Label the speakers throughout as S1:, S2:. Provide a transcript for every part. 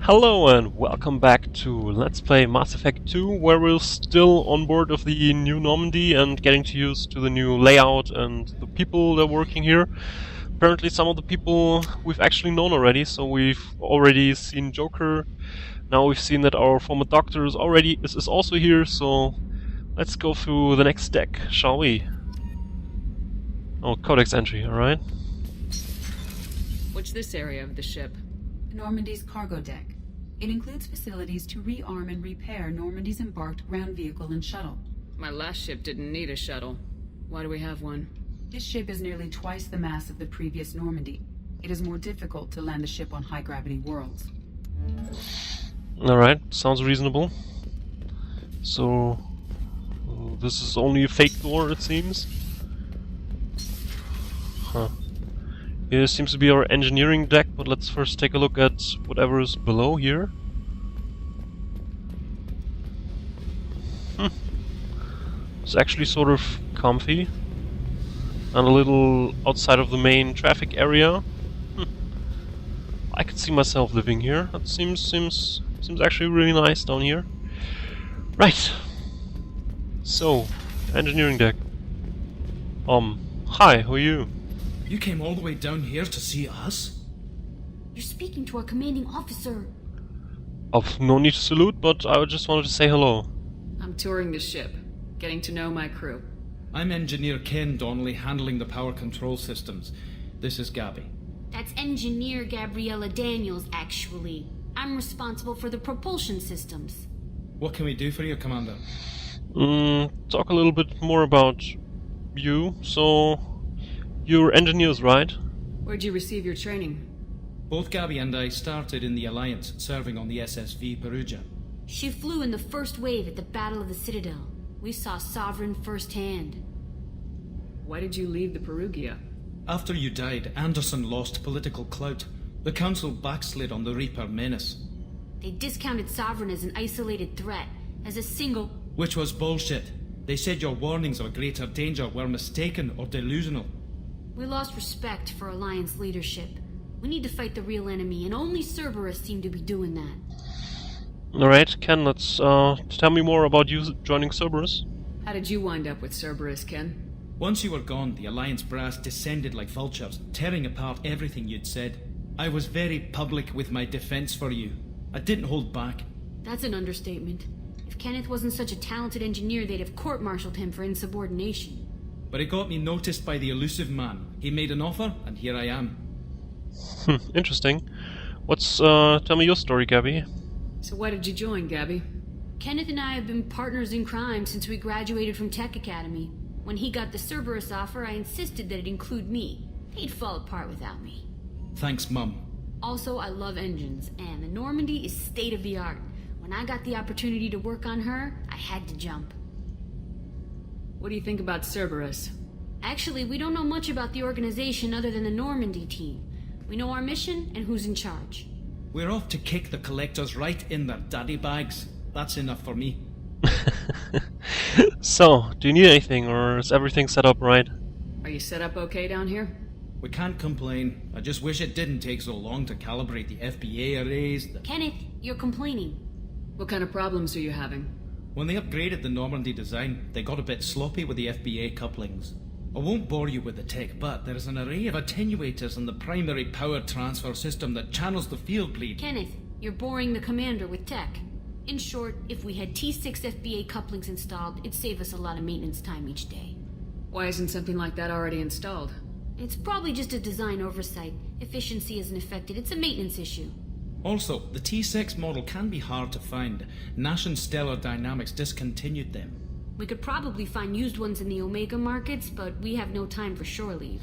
S1: Hello and welcome back to Let's Play Mass Effect 2, where we're still on board of the new Normandy and getting used to the new layout and the people that are working here. Apparently some of the people we've actually known already, so we've already seen Joker. Now we've seen that our former doctor is also here, so let's go through the next deck, shall we? Oh, codex entry, alright.
S2: What's this area of the ship?
S3: Normandy's cargo deck. It includes facilities to rearm and repair Normandy's embarked ground vehicle and shuttle.
S2: My last ship didn't need a shuttle. Why do we have one?
S3: This ship is nearly twice the mass of the previous Normandy. It is more difficult to land the ship on high-gravity worlds.
S1: Alright, sounds reasonable. So, this is only a fake door, it seems. Huh. Here seems to be our engineering deck, but let's first take a look at whatever is below here. It's actually sort of comfy. And a little outside of the main traffic area. I could see myself living here. That seems actually really nice down here. Right. So, engineering deck. Hi, who are you?
S4: You came all the way down here to see us?
S5: You're speaking to our commanding officer.
S1: No need to salute, but I just wanted to say hello.
S2: I'm touring the ship, getting to know my crew.
S4: I'm Engineer Ken Donnelly, handling the power control systems. This is Gabby.
S5: That's Engineer Gabriella Daniels, actually. I'm responsible for the propulsion systems.
S4: What can we do for you, Commander?
S1: Talk a little bit more about you. So, you're engineers, right?
S2: Where'd you receive your training?
S4: Both Gabby and I started in the Alliance, serving on the SSV Perugia.
S5: She flew in the first wave at the Battle of the Citadel. We saw Sovereign firsthand.
S2: Why did you leave the Perugia?
S4: After you died, Anderson lost political clout. The Council backslid on the Reaper menace.
S5: They discounted Sovereign as an isolated threat, as a single...
S4: Which was bullshit. They said your warnings of a greater danger were mistaken or delusional.
S5: We lost respect for Alliance leadership. We need to fight the real enemy, and only Cerberus seem to be doing that.
S1: Alright, Ken, let's tell me more about you joining Cerberus.
S2: How did you wind up with Cerberus, Ken?
S4: Once you were gone, the Alliance brass descended like vultures, tearing apart everything you'd said. I was very public with my defense for you. I didn't hold back.
S5: That's an understatement. If Kenneth wasn't such a talented engineer, they'd have court-martialed him for insubordination.
S4: But it got me noticed by the elusive man. He made an offer, and here I am.
S1: Interesting. Tell me your story, Gabby.
S2: So why did you join, Gabby?
S5: Kenneth and I have been partners in crime since we graduated from Tech Academy. When he got the Cerberus offer, I insisted that it include me. He'd fall apart without me.
S4: Thanks, Mum.
S5: Also, I love engines, and the Normandy is state-of-the-art. When I got the opportunity to work on her, I had to jump.
S2: What do you think about Cerberus?
S5: Actually, we don't know much about the organization other than the Normandy team. We know our mission and who's in charge.
S4: We're off to kick the collectors right in their daddy bags. That's enough for me.
S1: So, do you need anything, or is everything set up right?
S2: Are you set up okay down here?
S4: We can't complain. I just wish it didn't take so long to calibrate the FBA arrays.
S5: Kenneth, you're complaining.
S2: What kind of problems are you having?
S4: When they upgraded the Normandy design, they got a bit sloppy with the FBA couplings. I won't bore you with the tech, but there is an array of attenuators in the primary power transfer system that channels the field bleed.
S5: Kenneth, you're boring the commander with tech. In short, if we had T6 FBA couplings installed, it'd save us a lot of maintenance time each day.
S2: Why isn't something like that already installed?
S5: It's probably just a design oversight. Efficiency isn't affected, it's a maintenance issue.
S4: Also, the T6 model can be hard to find. Nash and Stellar Dynamics discontinued them.
S5: We could probably find used ones in the Omega markets, but we have no time for shore leave.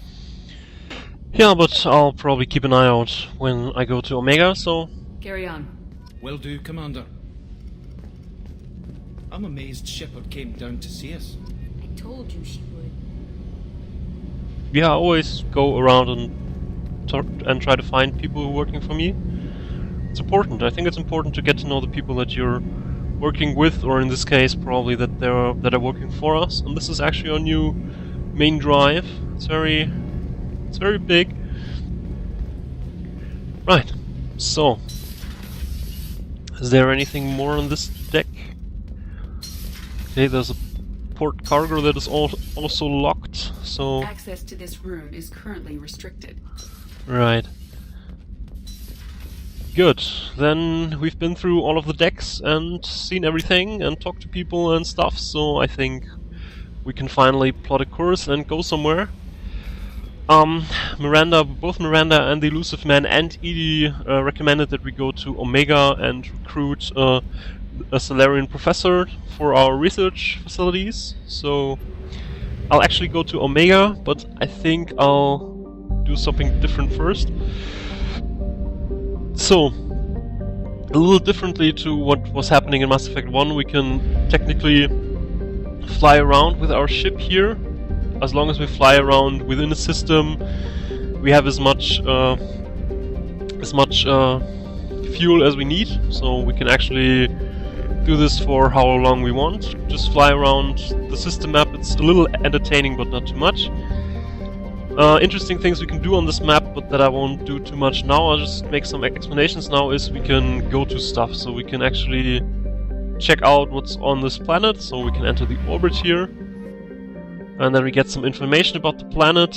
S1: Yeah, but I'll probably keep an eye out when I go to Omega, so...
S2: Carry on.
S4: Will do, Commander. I'm amazed Shepard came down to see us.
S5: I told you she would.
S1: Yeah, I always go around and try to find people who are working for me. It's important. I think it's important to get to know the people that you're working with, or in this case, probably that are working for us. And this is actually our new main drive. It's very big. Right. So, Is there anything more on this deck? Okay, there's a port cargo that is also locked, so...
S3: Access to this room is currently restricted.
S1: Right. Good. Then we've been through all of the decks and seen everything and talked to people and stuff, so I think we can finally plot a course and go somewhere. Both Miranda and the Elusive Man and Edie recommended that we go to Omega and recruit a Salarian professor for our research facilities. So I'll actually go to Omega, but I think I'll do something different first. So, a little differently to what was happening in Mass Effect 1, we can technically fly around with our ship here. As long as we fly around within the system, we have as much fuel as we need, so we can actually do this for how long we want. Just fly around the system map. It's a little entertaining, but not too much. Interesting things we can do on this map, but that I won't do too much now. I'll just make some explanations now. Is we can go to stuff, so we can actually check out what's on this planet. So we can enter the orbit here. And then we get some information about the planet.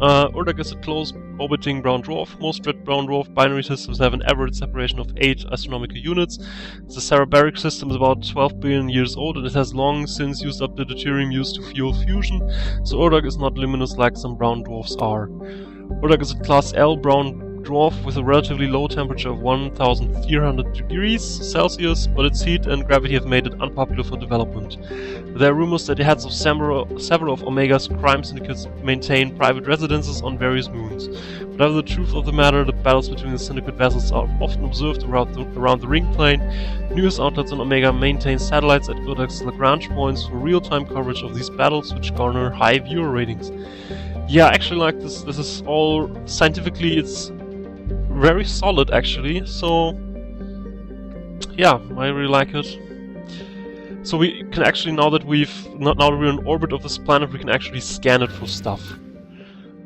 S1: Urdak is a close orbiting brown dwarf. Most red brown dwarf binary systems have an average separation of 8 astronomical units. The Cerebaric system is about 12 billion years old, and it has long since used up the deuterium used to fuel fusion, so Urdak is not luminous like some brown dwarfs are. Urdak is a class L brown dwarf with a relatively low temperature of 1,300 degrees Celsius, but its heat and gravity have made it unpopular for development. There are rumors that the heads of several of Omega's crime syndicates maintain private residences on various moons. Whatever the truth of the matter, the battles between the syndicate vessels are often observed around the ring plane. News outlets on Omega maintain satellites at Urdak's Lagrange points for real-time coverage of these battles, which garner high viewer ratings. Yeah, actually, like this is all scientifically, it's very solid actually, so yeah, I really like it. So we can actually, now that we're in orbit of this planet, we can actually scan it for stuff.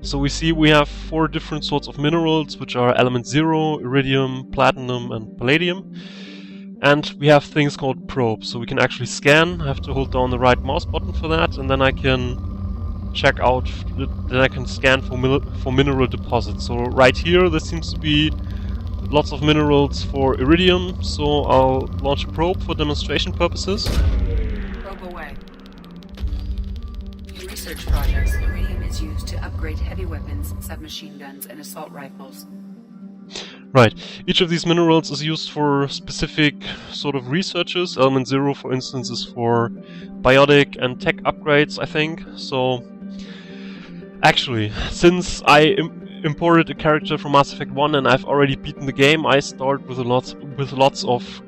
S1: So we see we have 4 different sorts of minerals, which are element 0, iridium, platinum and palladium. And we have things called probes, so we can actually scan. I have to hold down the right mouse button for that, and then I can check out, then I can scan for mineral deposits. So right here, there seems to be lots of minerals for iridium, so I'll launch a probe for demonstration purposes.
S3: Probe away. In research projects, iridium is used to upgrade heavy weapons, submachine guns, and assault rifles.
S1: Right. Each of these minerals is used for specific sort of researches. Element 0, for instance, is for biotic and tech upgrades, I think. So, actually, since I imported a character from Mass Effect 1 and I've already beaten the game, I start with lots of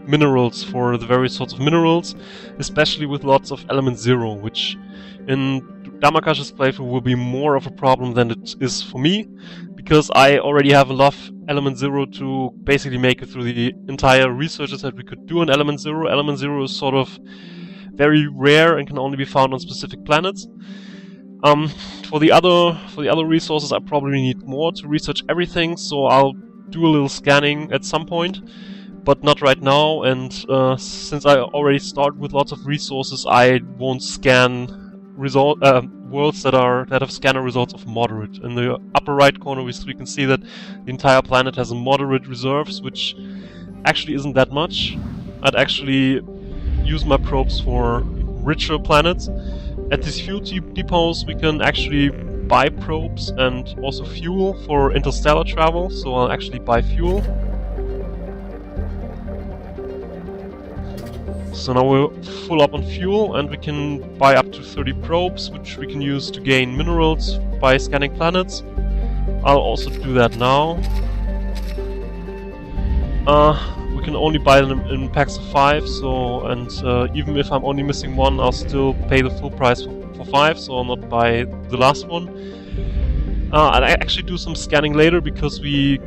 S1: minerals for the various sorts of minerals, especially with lots of element 0, which in Damakash's playthrough will be more of a problem than it is for me, because I already have enough element 0 to basically make it through the entire researches that we could do on element 0. Element 0 is sort of very rare and can only be found on specific planets. For the other resources, I probably need more to research everything, so I'll do a little scanning at some point, but not right now. And since I already start with lots of resources, I won't scan worlds that have scanner results of moderate. In the upper right corner, we can see that the entire planet has a moderate reserves, which actually isn't that much. I'd actually use my probes for richer planets. At these fuel depots, we can actually buy probes and also fuel for interstellar travel, so I'll actually buy fuel. So now we're full up on fuel, and we can buy up to 30 probes, which we can use to gain minerals by scanning planets. I'll also do that now. We can only buy them in packs of 5, so, and even if I'm only missing one, I'll still pay the full price for 5, so I'll not buy the last one. I'll actually do some scanning later, because we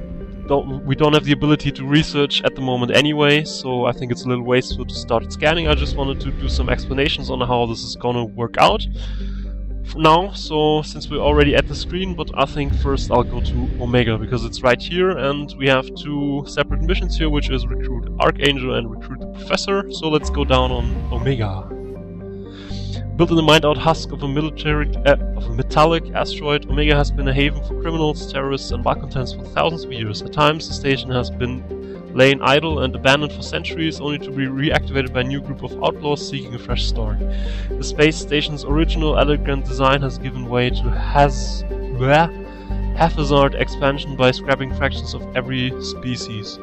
S1: don't have the ability to research at the moment anyway, so I think it's a little wasteful to start scanning. I just wanted to do some explanations on how this is gonna work out. for now, so since we're already at the screen, but I think first I'll go to Omega, because it's right here, and we have two separate missions here, which is recruit Archangel and recruit the Professor, so let's go down on Omega. Built in the mined-out husk of a metallic asteroid, Omega has been a haven for criminals, terrorists, and malcontents for thousands of years. At times, the station has been laying idle and abandoned for centuries, only to be reactivated by a new group of outlaws seeking a fresh start. The space station's original elegant design has given way to haphazard expansion by scrapping fractions of every species.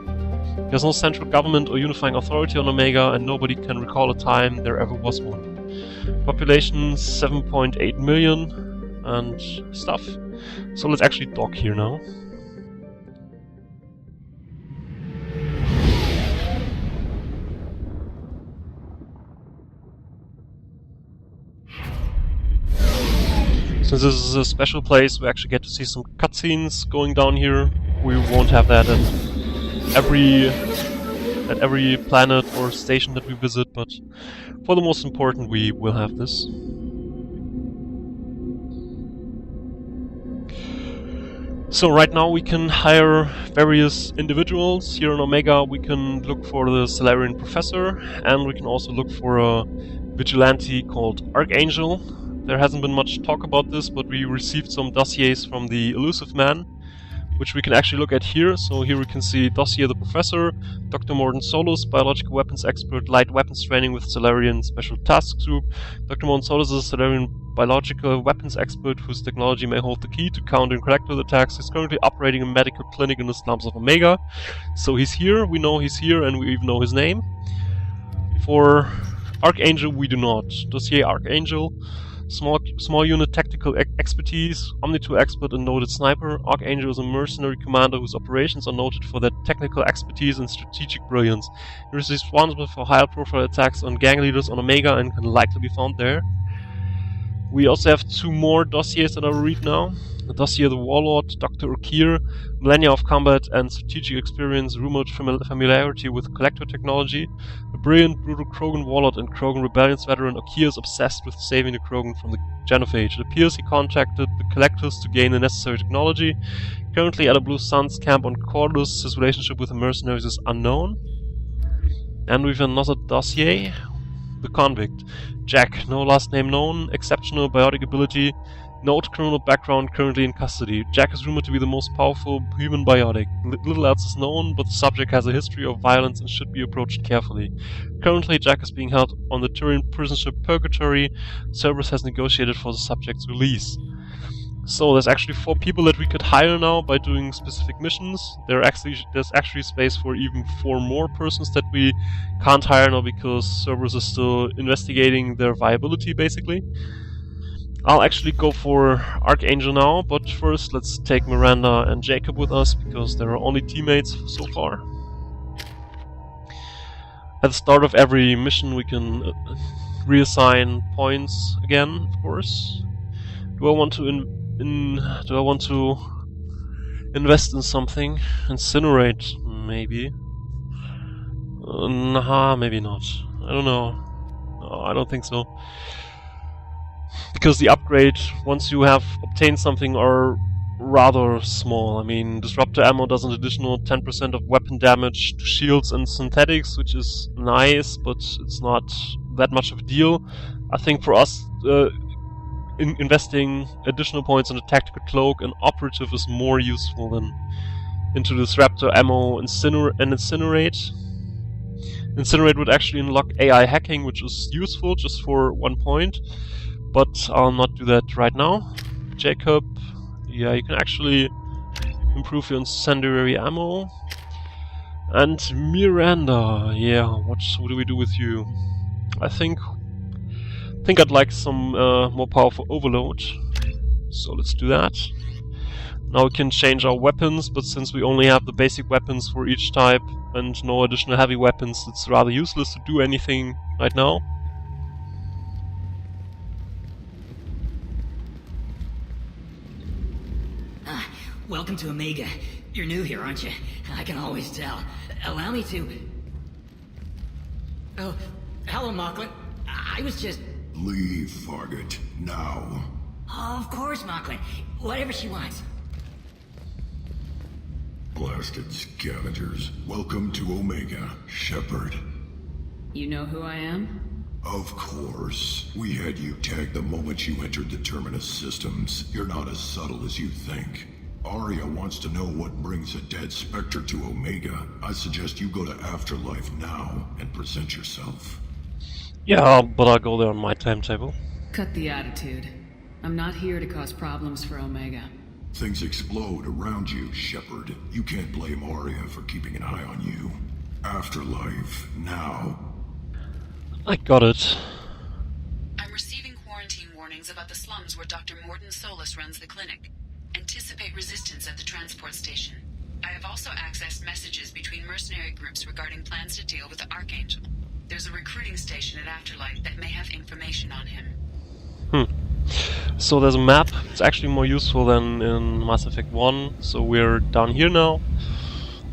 S1: There's no central government or unifying authority on Omega, and nobody can recall a time there ever was one. Population 7.8 million and stuff. So let's actually dock here now. Since this is a special place, we actually get to see some cutscenes going down here. We won't have that at every planet or station that we visit, but for the most important we will have this. So right now we can hire various individuals. Here on Omega we can look for the Salarian Professor, and we can also look for a vigilante called Archangel. There hasn't been much talk about this, but we received some dossiers from the Elusive Man, which we can actually look at here. So here we can see Dossier the Professor, Dr. Morton Solus, Biological Weapons Expert, Light Weapons Training with Salarian Special Task Group. Dr. Morton Solus is a Salarian Biological Weapons Expert whose technology may hold the key to countering collective attacks. He's currently operating a medical clinic in the slums of Omega. So he's here, we know he's here, and we even know his name. For Archangel we do not. Dossier Archangel. Small unit tactical expertise, Omni-tool expert and noted sniper. Archangel is a mercenary commander whose operations are noted for their technical expertise and strategic brilliance. He is responsible for high-profile attacks on gang leaders on Omega and can likely be found there. We also have two more dossiers that I will read now. The Dossier the Warlord, Dr. Okir, millennia of combat and strategic experience, rumored familiarity with collector technology. A brilliant, brutal Krogan warlord and Krogan rebellions veteran, Okir is obsessed with saving the Krogan from the Genophage. It appears he contacted the collectors to gain the necessary technology. Currently at a Blue Suns camp on Cordus, his relationship with the mercenaries is unknown. And we have another dossier. The Convict. Jack, no last name known, exceptional biotic ability, note criminal background, currently in custody. Jack is rumored to be the most powerful human biotic. Little else is known, but the subject has a history of violence and should be approached carefully. Currently, Jack is being held on the Turian prison ship Purgatory. Cerberus has negotiated for the subject's release. So there's actually 4 people that we could hire now by doing specific missions. There's actually space for even 4 more persons that we can't hire now because Cerberus is still investigating their viability, basically. I'll actually go for Archangel now, but first let's take Miranda and Jacob with us because they're our only teammates so far. At the start of every mission we can reassign points again, of course. Do I want to invest in something? Incinerate, maybe. Nah, maybe not. I don't know. No, I don't think so. Because the upgrade, once you have obtained something, are rather small. I mean, Disruptor Ammo does an additional 10% of weapon damage to shields and synthetics, which is nice, but it's not that much of a deal. I think for us, investing additional points in a tactical cloak and operative is more useful than into Disruptor Ammo and Incinerate. Incinerate would actually unlock AI hacking, which is useful just for 1 point, but I'll not do that right now. Jacob, yeah, you can actually improve your incendiary ammo. And Miranda, yeah, what do we do with you? I think I'd like some more powerful overload, so let's do that. Now we can change our weapons, but since we only have the basic weapons for each type and no additional heavy weapons, it's rather useless to do anything right now.
S6: Welcome to Omega. You're new here, aren't you? I can always tell. Allow me to... Oh, hello, Mocklin. I was just...
S7: Leave, Fargate, now.
S6: Of course, Mocklin. Whatever she wants.
S7: Blasted scavengers. Welcome to Omega, Shepard.
S2: You know who I am?
S7: Of course. We had you tagged the moment you entered the Terminus systems. You're not as subtle as you think. Arya wants to know what brings a dead Spectre to Omega. I suggest you go to Afterlife now and present yourself.
S1: Yeah, but I'll go there on my timetable.
S2: Cut the attitude. I'm not here to cause problems for Omega.
S7: Things explode around you, Shepard. You can't blame Arya for keeping an eye on you. Afterlife, now.
S1: I got it.
S3: I'm receiving quarantine warnings about the slums where Dr. Morden Solus runs the clinic. Anticipate resistance at the transport station. I have also accessed messages between mercenary groups regarding plans to deal with the Archangel. There's a recruiting station at Afterlife that may have information on him.
S1: So there's a map. It's actually more useful than in Mass Effect 1. So we're down here now.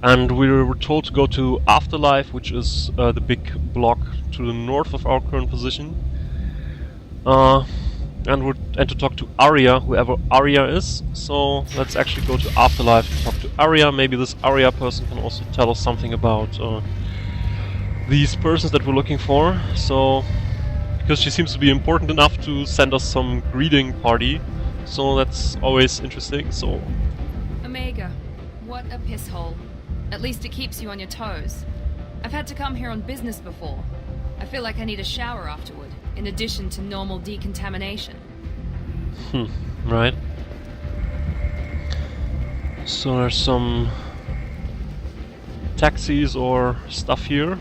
S1: And we were told to go to Afterlife, which is the big block to the north of our current position. And to talk to Arya, whoever Arya is. So let's actually go to Afterlife to talk to Arya. Maybe this Arya person can also tell us something about these persons that we're looking for. So, because she seems to be important enough to send us some greeting party. So that's always interesting. So,
S8: Omega, what a piss hole. At least it keeps you on your toes. I've had to come here on business before. I feel like I need a shower afterward, in addition to normal decontamination.
S1: Right. So there's some taxis or stuff here.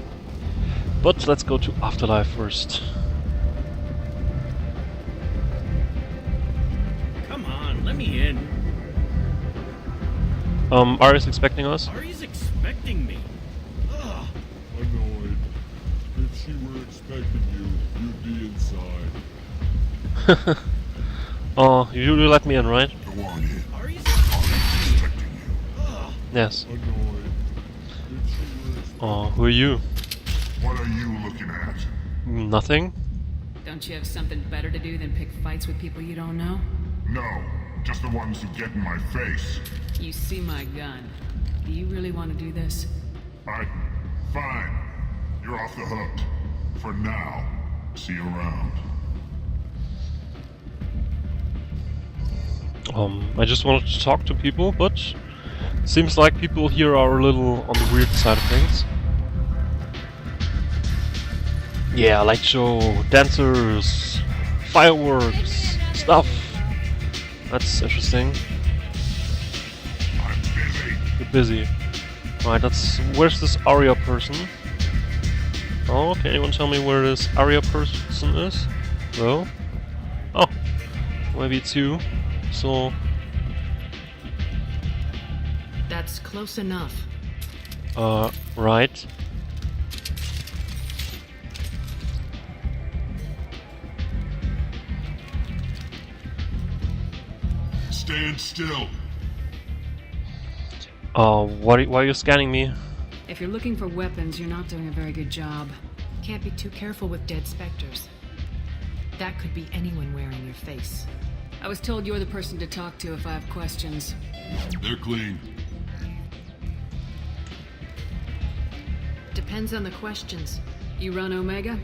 S1: But let's go to Afterlife first.
S4: Come on, let me in.
S1: Arya's expecting us.
S4: Ari's expecting me. Ugh.
S9: Annoyed. If she were expecting you, you'd be inside.
S1: Oh, you let me in, right?
S7: Go on in.
S4: Ari's
S7: Expecting you.
S4: Ugh.
S1: Yes.
S9: Annoyed. If she were expecting
S1: Oh, who are you?
S7: What are you looking at?
S1: Nothing?
S2: Don't you have something better to do than pick fights with people you don't know?
S7: No, just the ones who get in my face.
S2: You see my gun. Do you really want to do this?
S7: Fine. You're off the hook. For now. See you around.
S1: I just wanted to talk to people, but seems like people here are a little on the weird side of things. Yeah, light show, dancers, fireworks, stuff. That's interesting.
S7: I'm busy.
S1: You're busy. Right, where's this Arya person? Oh, can anyone tell me where this Arya person is? No? Oh, maybe it's you. So,
S2: That's close enough.
S1: right.
S7: Stand still.
S1: Why are you scanning me?
S2: If you're looking for weapons, you're not doing a very good job. Can't be too careful with dead specters. That could be anyone wearing your face. I was told you're the person to talk to if I have questions.
S7: They're clean.
S2: Depends on the questions. You run Omega?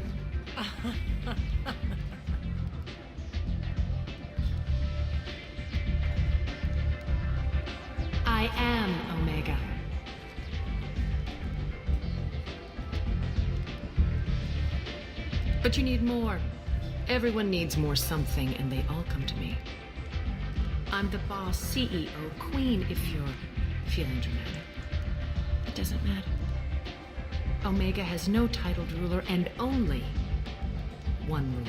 S2: I am Omega. But you need more. Everyone needs more something, and they all come to me. I'm the boss, CEO, queen, if you're feeling dramatic. It doesn't matter. Omega has no titled ruler and only one rule.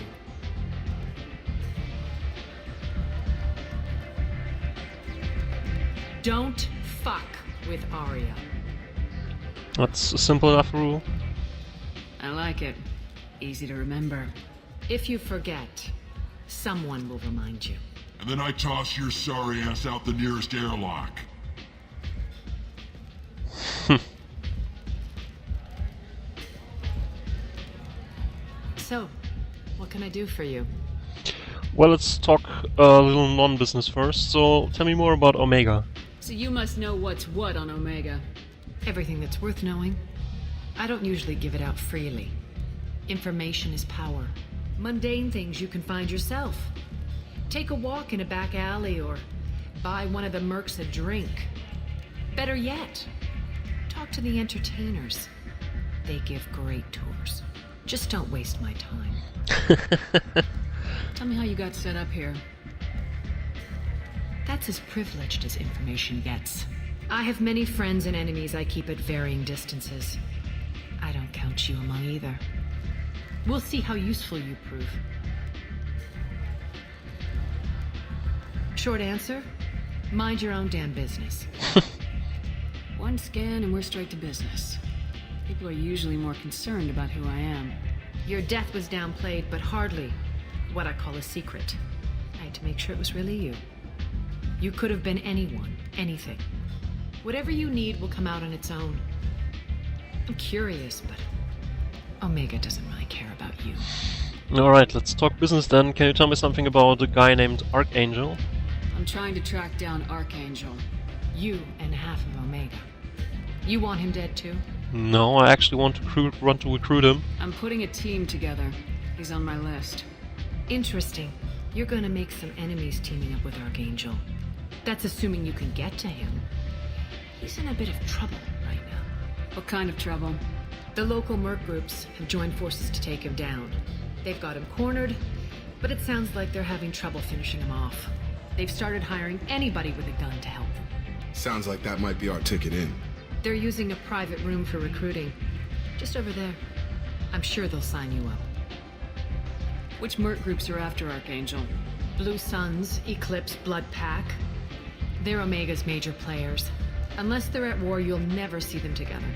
S2: Don't fuck with Arya.
S1: That's a simple enough rule.
S2: I like it. Easy to remember. If you forget, someone will remind you.
S7: And then I toss your sorry ass out the nearest airlock.
S2: So, what can I do for you?
S1: Well, let's talk a little non-business first. So tell me more about Omega.
S2: So you must know what's what on Omega. Everything that's worth knowing. I don't usually give it out freely. Information is power. Mundane things you can find yourself. Take a walk in a back alley or buy one of the mercs a drink. Better yet, talk to the entertainers. They give great tours. Just don't waste my time. Tell me how you got set up here. That's as privileged as information gets. I have many friends and enemies I keep at varying distances. I don't count you among either. We'll see how useful you prove. Short answer, mind your own damn business.
S5: One scan and we're straight to business. People are usually more concerned about who I am.
S2: Your death was downplayed, but hardly what I call a secret. I had to make sure it was really you. You could have been anyone, anything. Whatever you need will come out on its own. I'm curious, but Omega doesn't really care about you.
S1: Alright, let's talk business then. Can you tell me something about a guy named Archangel?
S2: I'm trying to track down Archangel. You and half of Omega. You want him dead too?
S1: No, I actually want to recruit him.
S2: I'm putting a team together. He's on my list. Interesting. You're gonna make some enemies teaming up with Archangel. That's assuming you can get to him. He's in a bit of trouble right now. What kind of trouble? The local merc groups have joined forces to take him down. They've got him cornered, but it sounds like they're having trouble finishing him off. They've started hiring anybody with a gun to help them.
S10: Sounds like that might be our ticket in.
S2: They're using a private room for recruiting. Just over there. I'm sure they'll sign you up. Which merc groups are after Archangel? Blue Suns, Eclipse, Blood Pack. They're Omega's major players. Unless they're at war, you'll never see them together.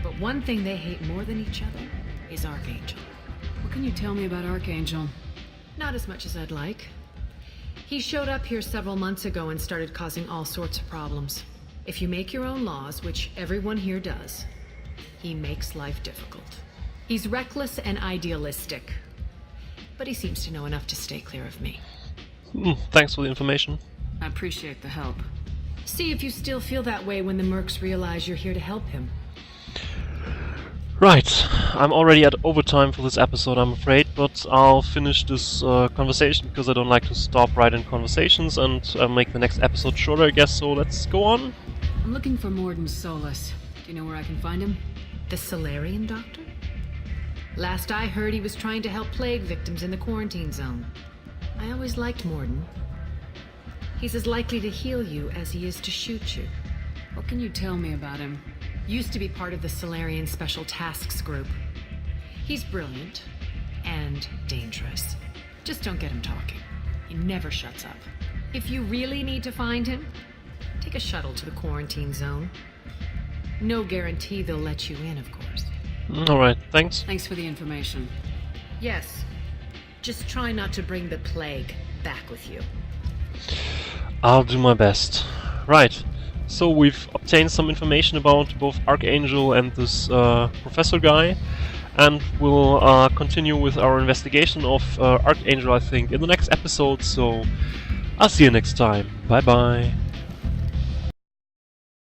S2: But one thing they hate more than each other is Archangel. What can you tell me about Archangel? Not as much as I'd like. He showed up here several months ago and started causing all sorts of problems. If you make your own laws, which everyone here does, he makes life difficult. He's reckless and idealistic. But he seems to know enough to stay clear of me.
S1: Thanks for the information.
S2: I appreciate the help. See if you still feel that way when the mercs realize you're here to help him.
S1: Right, I'm already at overtime for this episode, I'm afraid, but I'll finish this conversation because I don't like to stop right in conversations and make the next episode shorter, I guess, so let's go on.
S2: I'm looking for Morden Solus. Do you know where I can find him? The Solarian doctor? Last I heard, he was trying to help plague victims in the quarantine zone. I always liked Morden. He's as likely to heal you as he is to shoot you. What can you tell me about him? Used to be part of the Solarian Special Tasks Group. He's brilliant and dangerous. Just don't get him talking. He never shuts up. If you really need to find him, take a shuttle to the quarantine zone. No guarantee they'll let you in, of course.
S1: Alright, thanks.
S2: Thanks for the information. Yes. Just try not to bring the plague back with you.
S1: I'll do my best. Right. So we've obtained some information about both Archangel and this professor guy, and we'll continue with our investigation of Archangel, I think, in the next episode, so I'll see you next time. Bye bye.